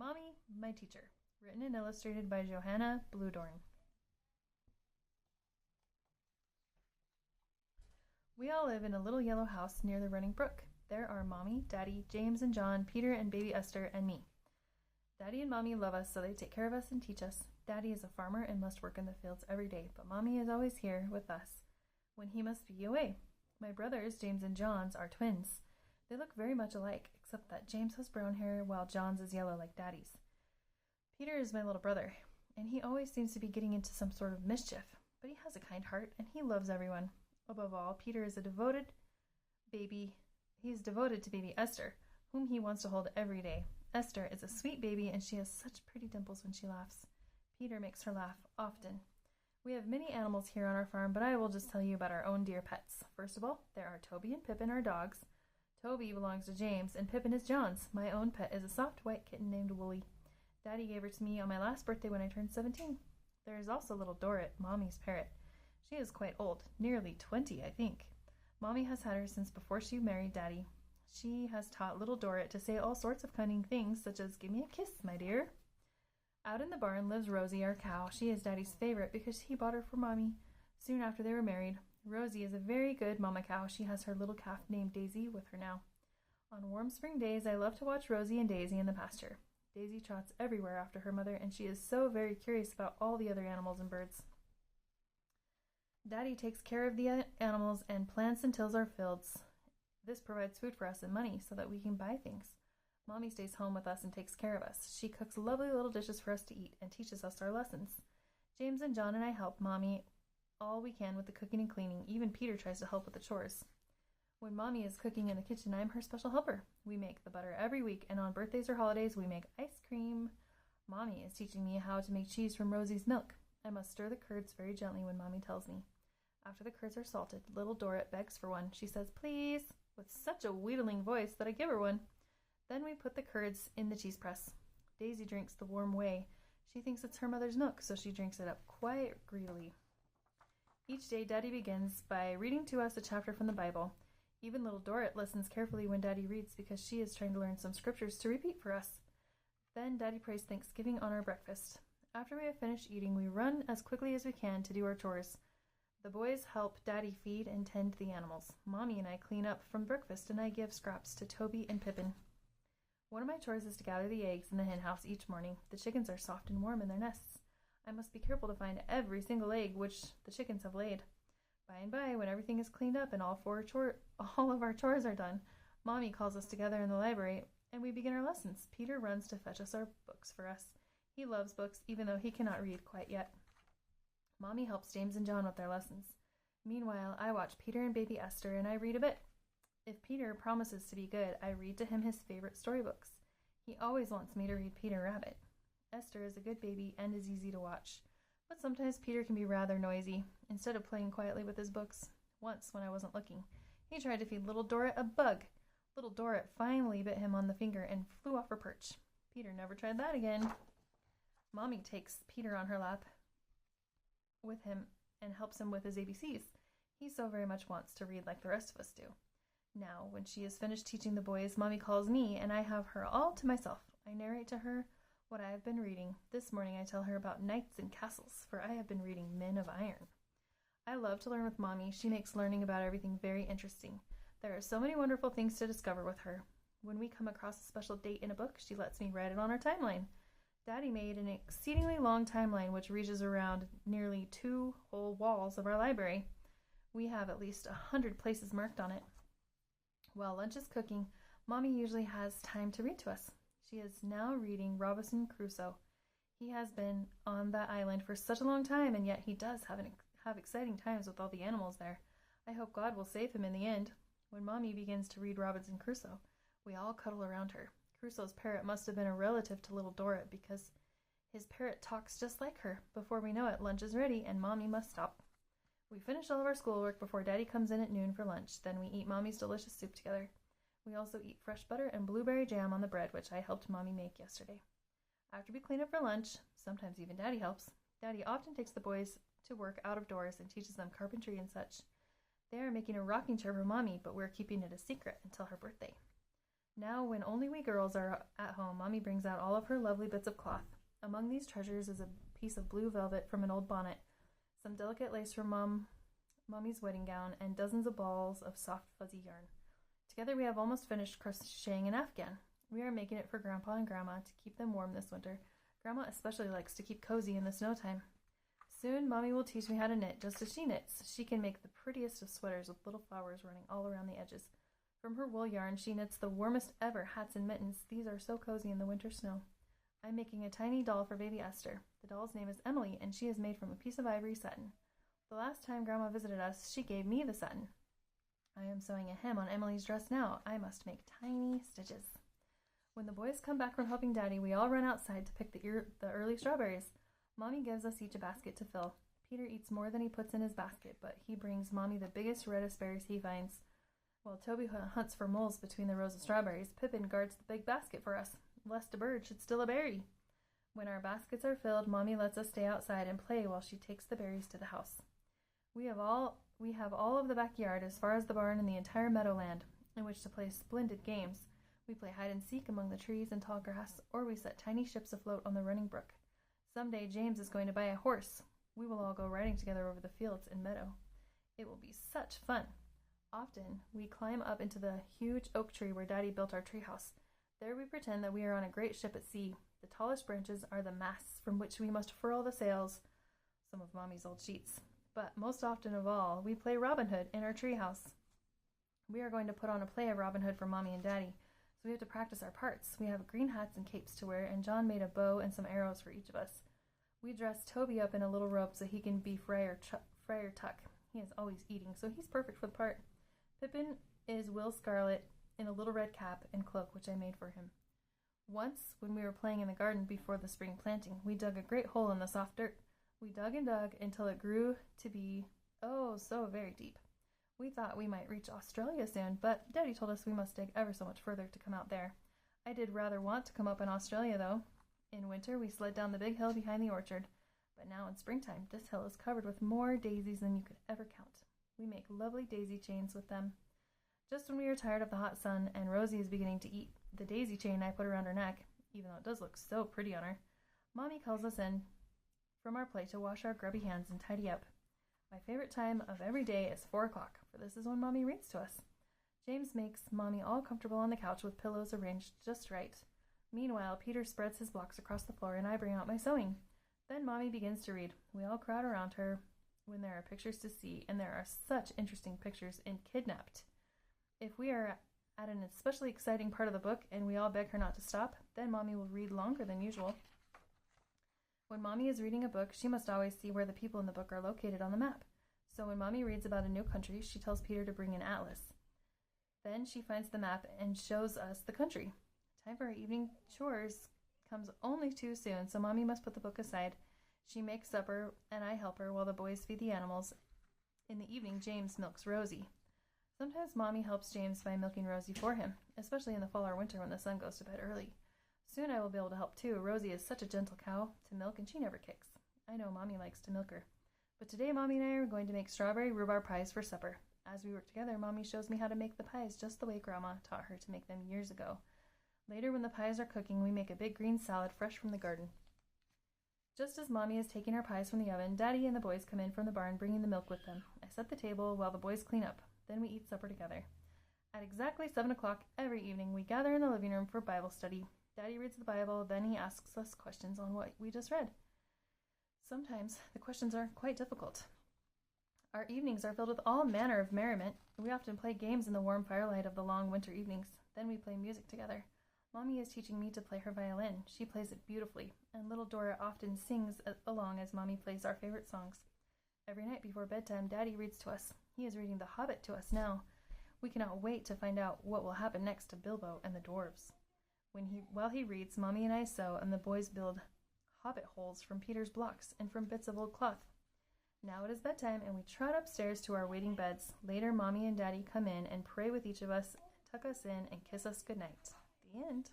Mommy, My Teacher, written and illustrated by Johannah, Bluedorn. We all live in a little yellow house near the running brook. There are Mommy, Daddy, James and John, Peter and baby Esther, and me. Daddy and Mommy love us, so they take care of us and teach us. Daddy is a farmer and must work in the fields every day, but Mommy is always here with us when he must be away. My brothers, James and John's, are twins. They look very much alike, except that James has brown hair while John's is yellow like Daddy's. Peter is my little brother, and he always seems to be getting into some sort of mischief, but he has a kind heart, and he loves everyone. Above all, Peter is He's devoted to baby Esther, whom he wants to hold every day. Esther is a sweet baby, and she has such pretty dimples when she laughs. Peter makes her laugh often. We have many animals here on our farm, but I will just tell you about our own dear pets. First of all, there are Toby and Pippin, our dogs. Toby belongs to James, and Pippin is John's. My own pet is a soft white kitten named Wooly. Daddy gave her to me on my last birthday when I turned 17. There is also little Dorrit, Mommy's parrot. She is quite old, nearly 20, I think. Mommy has had her since before she married Daddy. She has taught little Dorrit to say all sorts of cunning things, such as, "Give me a kiss, my dear." Out in the barn lives Rosie, our cow. She is Daddy's favorite because he bought her for Mommy soon after they were married. Rosie is a very good mama cow. She has her little calf named Daisy with her now. On warm spring days, I love to watch Rosie and Daisy in the pasture. Daisy trots everywhere after her mother, and she is so very curious about all the other animals and birds. Daddy takes care of the animals and plants and tills our fields. This provides food for us and money so that we can buy things. Mommy stays home with us and takes care of us. She cooks lovely little dishes for us to eat and teaches us our lessons. James and John and I help Mommy all we can with the cooking and cleaning. Even Peter tries to help with the chores. When Mommy is cooking in the kitchen, I'm her special helper. We make the butter every week, and on birthdays or holidays, we make ice cream. Mommy is teaching me how to make cheese from Rosie's milk. I must stir the curds very gently when Mommy tells me. After the curds are salted, little Dorrit begs for one. She says, "Please," with such a wheedling voice that I give her one. Then we put the curds in the cheese press. Daisy drinks the warm whey. She thinks it's her mother's milk, so she drinks it up quite greedily. Each day, Daddy begins by reading to us a chapter from the Bible. Even little Dorrit listens carefully when Daddy reads because she is trying to learn some scriptures to repeat for us. Then Daddy prays Thanksgiving on our breakfast. After we have finished eating, we run as quickly as we can to do our chores. The boys help Daddy feed and tend the animals. Mommy and I clean up from breakfast, and I give scraps to Toby and Pippin. One of my chores is to gather the eggs in the hen house each morning. The chickens are soft and warm in their nests. I must be careful to find every single egg which the chickens have laid. By and by, when everything is cleaned up and all of our chores are done, Mommy calls us together in the library, and we begin our lessons. Peter runs to fetch us our books for us. He loves books, even though he cannot read quite yet. Mommy helps James and John with their lessons. Meanwhile, I watch Peter and baby Esther, and I read a bit. If Peter promises to be good, I read to him his favorite storybooks. He always wants me to read Peter Rabbit. Esther is a good baby and is easy to watch, but sometimes Peter can be rather noisy. Instead of playing quietly with his books, once when I wasn't looking, he tried to feed little Dorrit a bug. Little Dorrit finally bit him on the finger and flew off her perch. Peter never tried that again. Mommy takes Peter on her lap with him and helps him with his ABCs. He so very much wants to read like the rest of us do. Now, when she is finished teaching the boys, Mommy calls me, and I have her all to myself. I narrate to her what I have been reading. This morning I tell her about knights and castles, for I have been reading Men of Iron. I love to learn with Mommy. She makes learning about everything very interesting. There are so many wonderful things to discover with her. When we come across a special date in a book, she lets me write it on our timeline. Daddy made an exceedingly long timeline which reaches around nearly 2 whole walls of our library. We have at least 100 places marked on it. While lunch is cooking, Mommy usually has time to read to us. She is now reading Robinson Crusoe. He has been on that island for such a long time, and yet he does have exciting times with all the animals there. I hope God will save him in the end. When Mommy begins to read Robinson Crusoe, we all cuddle around her. Crusoe's parrot must have been a relative to little Dorrit because his parrot talks just like her. Before we know it, lunch is ready, and Mommy must stop. We finish all of our schoolwork before Daddy comes in at noon for lunch. Then we eat Mommy's delicious soup together. We also eat fresh butter and blueberry jam on the bread, which I helped Mommy make yesterday. After we clean up for lunch, sometimes even Daddy helps, Daddy often takes the boys to work out of doors and teaches them carpentry and such. They are making a rocking chair for Mommy, but we're keeping it a secret until her birthday. Now, when only we girls are at home, Mommy brings out all of her lovely bits of cloth. Among these treasures is a piece of blue velvet from an old bonnet, some delicate lace from Mommy's wedding gown, and dozens of balls of soft, fuzzy yarn. Together we have almost finished crocheting an afghan. We are making it for Grandpa and Grandma to keep them warm this winter. Grandma especially likes to keep cozy in the snow time. Soon, Mommy will teach me how to knit just as she knits. She can make the prettiest of sweaters with little flowers running all around the edges. From her wool yarn, she knits the warmest ever hats and mittens. These are so cozy in the winter snow. I'm making a tiny doll for baby Esther. The doll's name is Emily, and she is made from a piece of ivory satin. The last time Grandma visited us, she gave me the satin. I am sewing a hem on Emily's dress now. I must make tiny stitches. When the boys come back from helping Daddy, we all run outside to pick the early strawberries. Mommy gives us each a basket to fill. Peter eats more than he puts in his basket, but he brings Mommy the biggest, reddest berries he finds. While Toby hunts for moles between the rows of strawberries, Pippin guards the big basket for us, lest a bird should steal a berry. When our baskets are filled, Mommy lets us stay outside and play while she takes the berries to the house. We have all of the backyard as far as the barn and the entire meadowland in which to play splendid games. We play hide and seek among the trees and tall grass, or we set tiny ships afloat on the running brook. Someday James is going to buy a horse. We will all go riding together over the fields and meadow. It will be such fun. Often, we climb up into the huge oak tree where Daddy built our treehouse. There we pretend that we are on a great ship at sea. The tallest branches are the masts from which we must furl the sails, some of Mommy's old sheets. But most often of all, we play Robin Hood in our treehouse. We are going to put on a play of Robin Hood for Mommy and Daddy, so we have to practice our parts. We have green hats and capes to wear, and John made a bow and some arrows for each of us. We dressed Toby up in a little robe so he can be Friar Tuck. He is always eating, so he's perfect for the part. Pippin is Will Scarlet in a little red cap and cloak, which I made for him. Once, when we were playing in the garden before the spring planting, we dug a great hole in the soft dirt. We dug and dug until it grew to be, oh, so very deep. We thought we might reach Australia soon, but Daddy told us we must dig ever so much further to come out there. I did rather want to come up in Australia, though. In winter, we slid down the big hill behind the orchard, but now in springtime, this hill is covered with more daisies than you could ever count. We make lovely daisy chains with them. Just when we are tired of the hot sun and Rosie is beginning to eat the daisy chain I put around her neck, even though it does look so pretty on her, Mommy calls us in from our play to wash our grubby hands and tidy up. My favorite time of every day is 4 o'clock, for this is when Mommy reads to us. James makes Mommy all comfortable on the couch with pillows arranged just right. Meanwhile, Peter spreads his blocks across the floor and I bring out my sewing. Then Mommy begins to read. We all crowd around her when there are pictures to see, and there are such interesting pictures in Kidnapped. If we are at an especially exciting part of the book and we all beg her not to stop, then Mommy will read longer than usual. When Mommy is reading a book, she must always see where the people in the book are located on the map. So when Mommy reads about a new country, she tells Peter to bring an atlas. Then she finds the map and shows us the country. Time for our evening chores comes only too soon, so Mommy must put the book aside. She makes supper, and I help her while the boys feed the animals. In the evening, James milks Rosie. Sometimes Mommy helps James by milking Rosie for him, especially in the fall or winter when the sun goes to bed early. Soon I will be able to help too. Rosie is such a gentle cow to milk, and she never kicks. I know Mommy likes to milk her. But today Mommy and I are going to make strawberry rhubarb pies for supper. As we work together, Mommy shows me how to make the pies just the way Grandma taught her to make them years ago. Later, when the pies are cooking, we make a big green salad fresh from the garden. Just as Mommy is taking our pies from the oven, Daddy and the boys come in from the barn bringing the milk with them. I set the table while the boys clean up. Then we eat supper together. At exactly 7 o'clock every evening, we gather in the living room for Bible study. Daddy reads the Bible, then he asks us questions on what we just read. Sometimes the questions are quite difficult. Our evenings are filled with all manner of merriment. We often play games in the warm firelight of the long winter evenings. Then we play music together. Mommy is teaching me to play her violin. She plays it beautifully, and little Dora often sings along as Mommy plays our favorite songs. Every night before bedtime, Daddy reads to us. He is reading The Hobbit to us now. We cannot wait to find out what will happen next to Bilbo and the dwarves. While he reads, Mommy and I sew, and the boys build hobbit holes from Peter's blocks and from bits of old cloth. Now it is bedtime, and we trot upstairs to our waiting beds. Later, Mommy and Daddy come in and pray with each of us, tuck us in, and kiss us goodnight. The end.